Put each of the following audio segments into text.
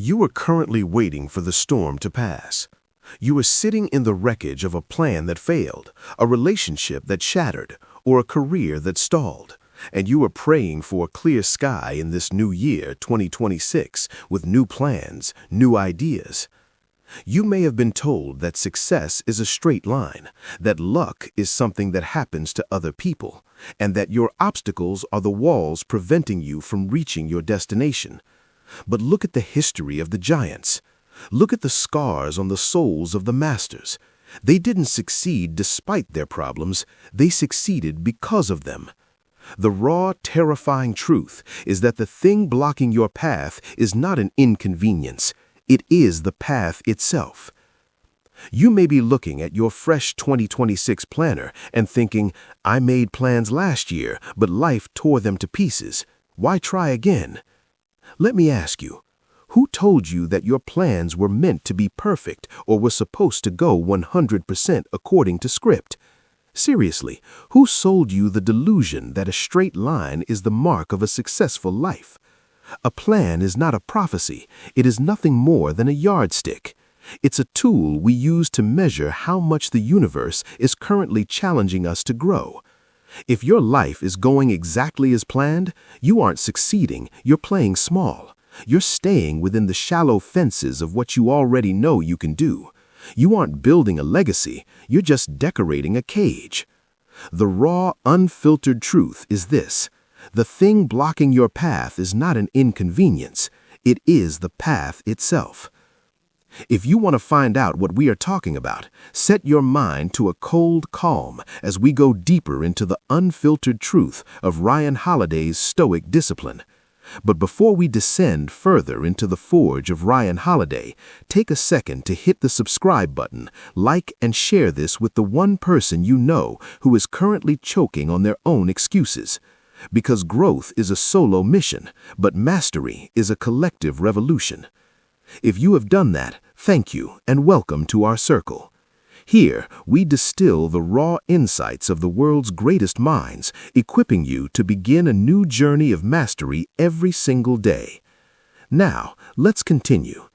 You are currently waiting for the storm to pass. You are sitting in the wreckage of a plan that failed, a relationship that shattered, or a career that stalled, and you are praying for a clear sky in this new year, 2026, with new plans, new ideas. You may have been told that success is a straight line, that luck is something that happens to other people, and that your obstacles are the walls preventing you from reaching your destination. But look at the history of the giants. Look at the scars on the souls of the masters. They didn't succeed despite their problems, they succeeded because of them. The raw, terrifying truth is that the thing blocking your path is not an inconvenience. It is the path itself. You may be looking at your fresh 2026 planner and thinking, I made plans last year, but life tore them to pieces. Why try again? Let me ask you, who told you that your plans were meant to be perfect or were supposed to go 100% according to script? Seriously, who sold you the delusion that a straight line is the mark of a successful life? A plan is not a prophecy. It is nothing more than a yardstick. It's a tool we use to measure how much the universe is currently challenging us to grow. If your life is going exactly as planned, you aren't succeeding, you're playing small. You're staying within the shallow fences of what you already know you can do. You aren't building a legacy, you're just decorating a cage. The raw, unfiltered truth is this: the thing blocking your path is not an inconvenience, it is the path itself. If you want to find out what we are talking about, set your mind to a cold calm as we go deeper into the unfiltered truth of Ryan Holiday's Stoic discipline. But before we descend further into the forge of Ryan Holiday, take a second to hit the subscribe button, like and share this with the one person you know who is currently choking on their own excuses. Because growth is a solo mission, but mastery is a collective revolution. If you have done that, thank you and welcome to our circle. Here, we distill the raw insights of the world's greatest minds, equipping you to begin a new journey of mastery every single day. Now, let's continue.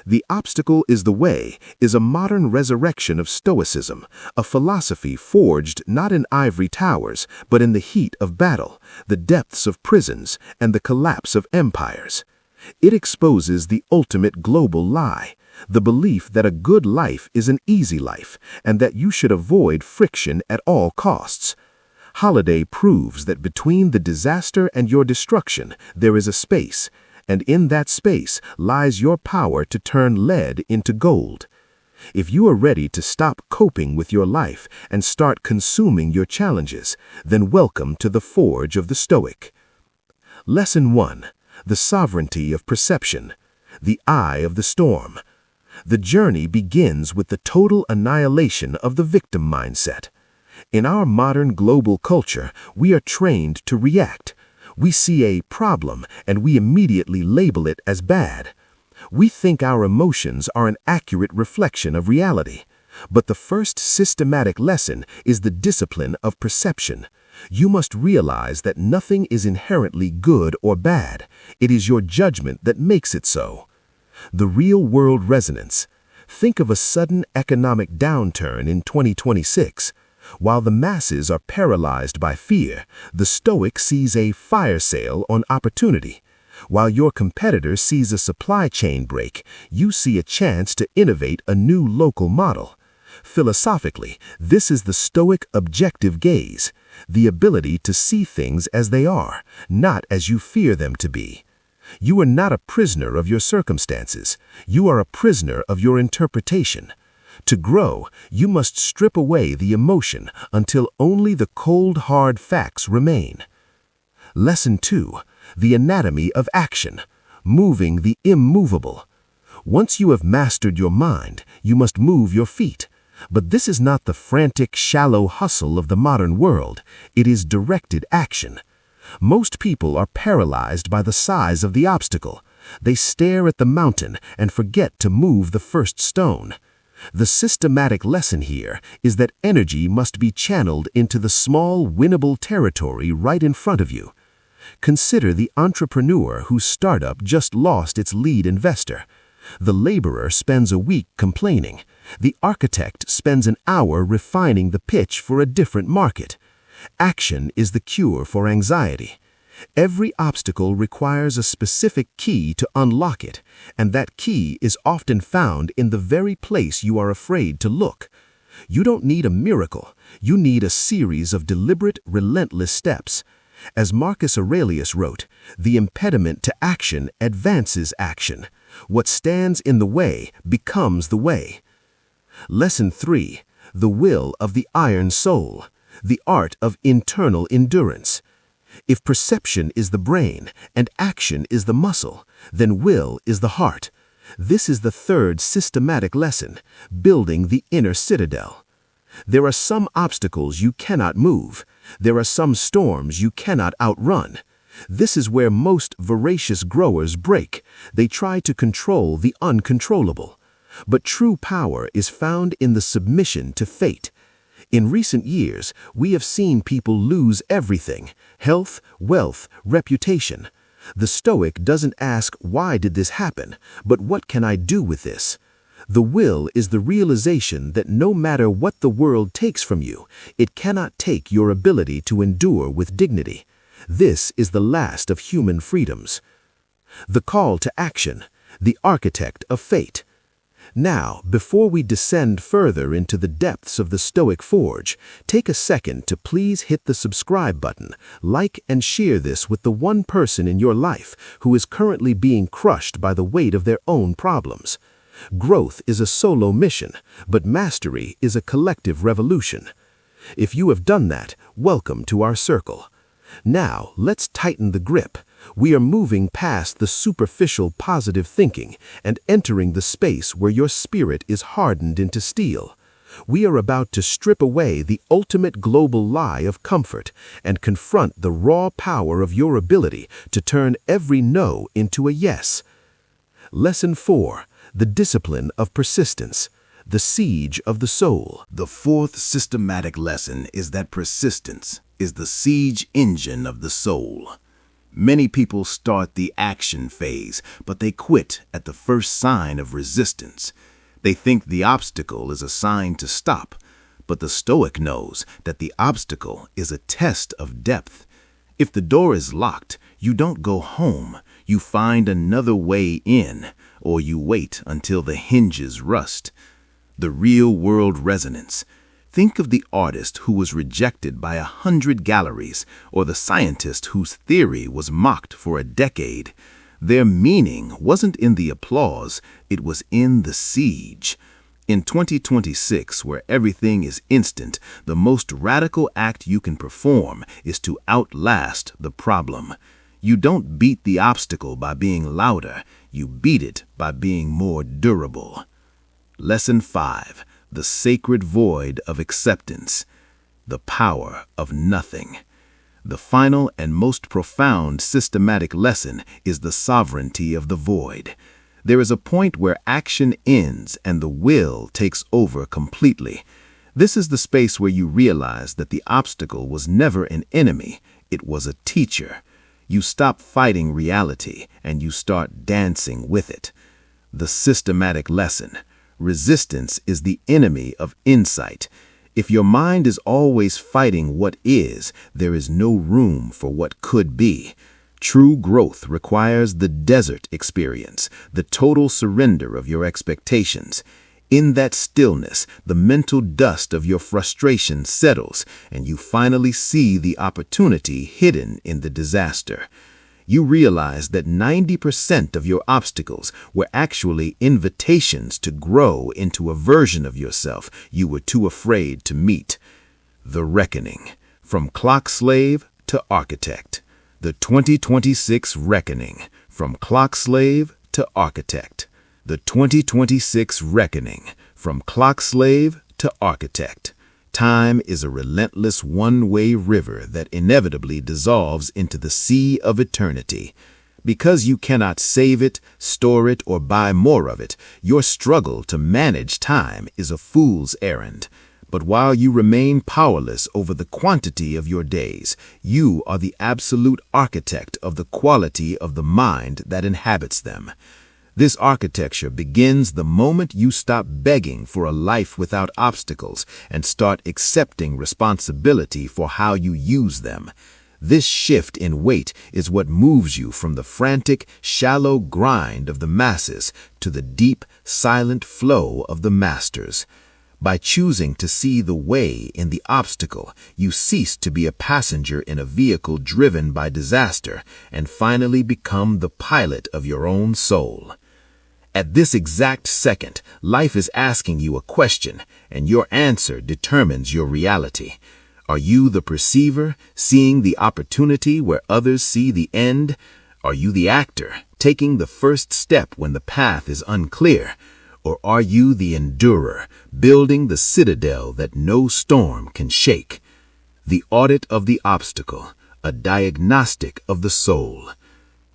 The obstacle is the way is a modern resurrection of Stoicism, a philosophy forged not in ivory towers, but in the heat of battle, the depths of prisons, and the collapse of empires. It exposes the ultimate global lie, the belief that a good life is an easy life, and that you should avoid friction at all costs. Holiday proves that between the disaster and your destruction, there is a space, and in that space lies your power to turn lead into gold. If you are ready to stop coping with your life and start consuming your challenges, then welcome to the forge of the Stoic. Lesson 1. The sovereignty of perception. The eye of the storm. The journey begins with the total annihilation of the victim mindset. In our modern global culture, we are trained to react. We see a problem and we immediately label it as bad. We think our emotions are an accurate reflection of reality. But the first systematic lesson is the discipline of perception. You must realize that nothing is inherently good or bad. It is your judgment that makes it so. The real-world resonance. Think of a sudden economic downturn in 2026. While the masses are paralyzed by fear, the Stoic sees a fire sale on opportunity. While your competitor sees a supply chain break, you see a chance to innovate a new local model. Philosophically, this is the Stoic objective gaze, the ability to see things as they are, not as you fear them to be. You are not a prisoner of your circumstances. You are a prisoner of your interpretation. To grow, you must strip away the emotion until only the cold, hard facts remain. Lesson 2. The anatomy of action. Moving the immovable. Once you have mastered your mind, you must move your feet. But this is not the frantic, shallow hustle of the modern world. It is directed action. Most people are paralyzed by the size of the obstacle. They stare at the mountain and forget to move the first stone. The systematic lesson here is that energy must be channeled into the small, winnable territory right in front of you. Consider the entrepreneur whose startup just lost its lead investor. The laborer spends a week complaining. The architect spends an hour refining the pitch for a different market. Action is the cure for anxiety. Every obstacle requires a specific key to unlock it, and that key is often found in the very place you are afraid to look. You don't need a miracle. You need a series of deliberate, relentless steps. As Marcus Aurelius wrote, the impediment to action advances action. What stands in the way becomes the way. Lesson 3. The will of the iron soul. The art of internal endurance. If perception is the brain and action is the muscle, then will is the heart. This is the third systematic lesson, building the inner citadel. There are some obstacles you cannot move. There are some storms you cannot outrun. This is where most voracious growers break. They try to control the uncontrollable. But true power is found in the submission to fate. In recent years, we have seen people lose everything: health, wealth, reputation. The Stoic doesn't ask, "Why did this happen?" but "What can I do with this?" The will is the realization that no matter what the world takes from you, it cannot take your ability to endure with dignity. This is the last of human freedoms. The call to action, the architect of fate. Now, before we descend further into the depths of the Stoic Forge, take a second to please hit the subscribe button, like and share this with the one person in your life who is currently being crushed by the weight of their own problems. Growth is a solo mission, but mastery is a collective revolution. If you have done that, welcome to our circle. Now, let's tighten the grip. We are moving past the superficial positive thinking and entering the space where your spirit is hardened into steel. We are about to strip away the ultimate global lie of comfort and confront the raw power of your ability to turn every no into a yes. Lesson 4. The discipline of persistence. The siege of the soul. The fourth systematic lesson is that persistence is the siege engine of the soul. Many people start the action phase, but they quit at the first sign of resistance. They think the obstacle is a sign to stop, but the Stoic knows that the obstacle is a test of depth. If the door is locked, you don't go home. You find another way in, or you wait until the hinges rust. The real-world resonance. Think of the artist who was rejected by 100 galleries, or the scientist whose theory was mocked for a decade. Their meaning wasn't in the applause, it was in the siege. In 2026, where everything is instant, the most radical act you can perform is to outlast the problem. You don't beat the obstacle by being louder, you beat it by being more durable. Lesson 5. The sacred void of acceptance. The power of nothing. The final and most profound systematic lesson is the sovereignty of the void. There is a point where action ends and the will takes over completely. This is the space where you realize that the obstacle was never an enemy, it was a teacher. You stop fighting reality and you start dancing with it. The systematic lesson. Resistance is the enemy of insight. If your mind is always fighting what is, there is no room for what could be. True growth requires the desert experience, the total surrender of your expectations. In that stillness, the mental dust of your frustration settles, and you finally see the opportunity hidden in the disaster. You realize that 90% of your obstacles were actually invitations to grow into a version of yourself you were too afraid to meet. The Reckoning. From clock slave to architect. The 2026 Reckoning. From clock slave to architect. The 2026 Reckoning. From clock slave to architect. Time is a relentless one-way river that inevitably dissolves into the sea of eternity. Because you cannot save it, store it, or buy more of it, your struggle to manage time is a fool's errand. But while you remain powerless over the quantity of your days, you are the absolute architect of the quality of the mind that inhabits them. This architecture begins the moment you stop begging for a life without obstacles and start accepting responsibility for how you use them. This shift in weight is what moves you from the frantic, shallow grind of the masses to the deep, silent flow of the masters. By choosing to see the way in the obstacle, you cease to be a passenger in a vehicle driven by disaster and finally become the pilot of your own soul. At this exact second, life is asking you a question, and your answer determines your reality. Are you the perceiver, seeing the opportunity where others see the end? Are you the actor, taking the first step when the path is unclear? Or are you the endurer, building the citadel that no storm can shake? The audit of the obstacle, a diagnostic of the soul.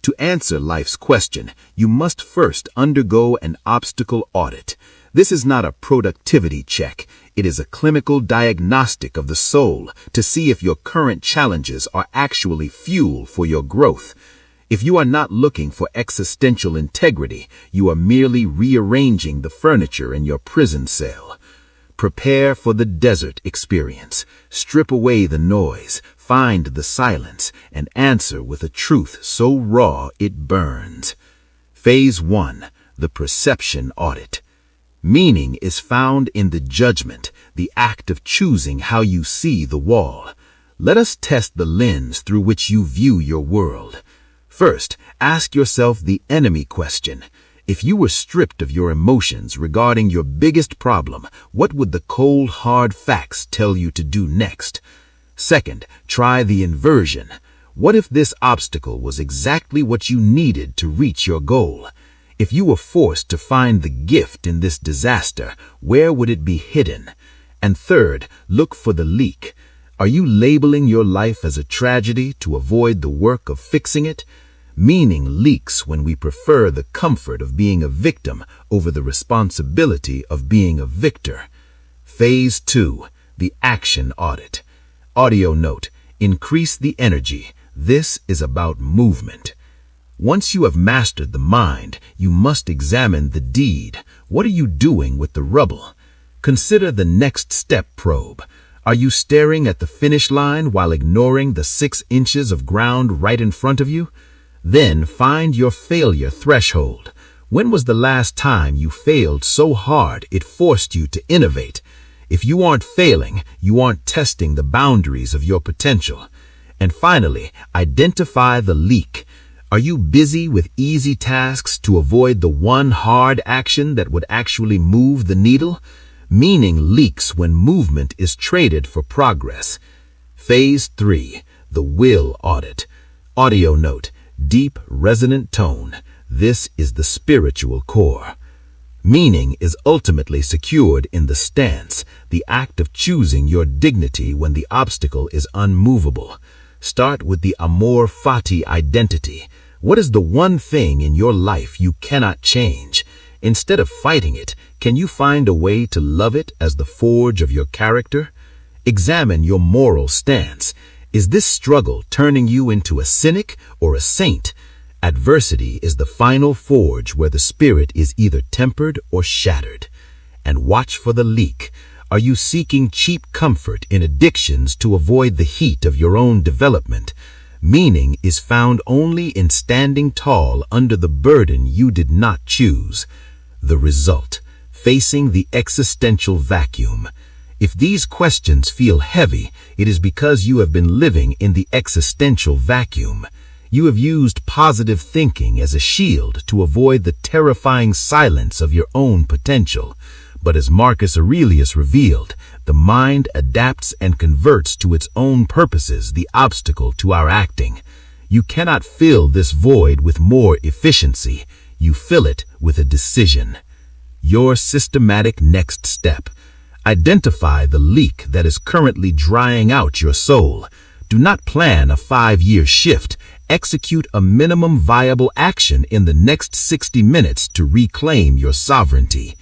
To answer life's question, you must first undergo an obstacle audit. This is not a productivity check. It is a clinical diagnostic of the soul to see if your current challenges are actually fuel for your growth. If you are not looking for existential integrity, you are merely rearranging the furniture in your prison cell. Prepare for the desert experience. Strip away the noise, find the silence, and answer with a truth so raw it burns. Phase 1. The perception audit. Meaning is found in the judgment, the act of choosing how you see the wall. Let us test the lens through which you view your world. First, ask yourself the enemy question. If you were stripped of your emotions regarding your biggest problem, what would the cold, hard facts tell you to do next? Second, try the inversion. What if this obstacle was exactly what you needed to reach your goal? If you were forced to find the gift in this disaster, where would it be hidden? And third, look for the leak. Are you labeling your life as a tragedy to avoid the work of fixing it? Meaning leaks when we prefer the comfort of being a victim over the responsibility of being a victor. Phase 2. The action audit. Audio note: increase the energy. This is about movement. Once you have mastered the mind, you must examine the deed. What are you doing with the rubble? Consider the next step probe. Are you staring at the finish line while ignoring the 6 inches of ground right in front of you? Then find your failure threshold. When was the last time you failed so hard it forced you to innovate? If you aren't failing, you aren't testing the boundaries of your potential. And finally, identify the leak. Are you busy with easy tasks to avoid the one hard action that would actually move the needle? Meaning leaks when movement is traded for progress. Phase 3. The will audit. Audio note: deep, resonant tone. This is the spiritual core. Meaning is ultimately secured in the stance, the act of choosing your dignity when the obstacle is unmovable. Start with the amor fati identity. What is the one thing in your life you cannot change? Instead of fighting it, can you find a way to love it as the forge of your character? Examine your moral stance. Is this struggle turning you into a cynic or a saint? Adversity is the final forge where the spirit is either tempered or shattered. And watch for the leak. Are you seeking cheap comfort in addictions to avoid the heat of your own development? Meaning is found only in standing tall under the burden you did not choose. The result: facing the existential vacuum. If these questions feel heavy, it is because you have been living in the existential vacuum. You have used positive thinking as a shield to avoid the terrifying silence of your own potential. But as Marcus Aurelius revealed, the mind adapts and converts to its own purposes the obstacle to our acting. You cannot fill this void with more efficiency. You fill it with a decision. Your systematic next step. Identify the leak that is currently drying out your soul. Do not plan a 5-year shift. Execute a minimum viable action in the next 60 minutes to reclaim your sovereignty.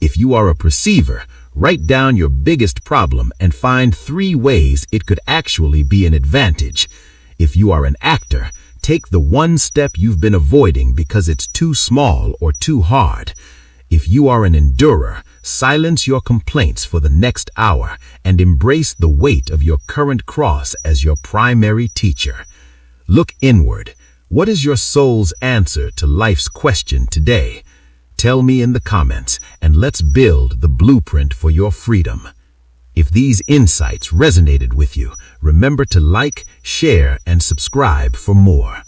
If you are a perceiver, Write down your biggest problem and find 3 ways it could actually be an advantage. If you are an actor, take the one step you've been avoiding because it's too small or too hard. If you are an endurer, silence your complaints for the next hour and embrace the weight of your current cross as your primary teacher. Look inward. What is your soul's answer to life's question today? Tell me in the comments, and let's build the blueprint for your freedom. If these insights resonated with you, remember to like, share, and subscribe for more.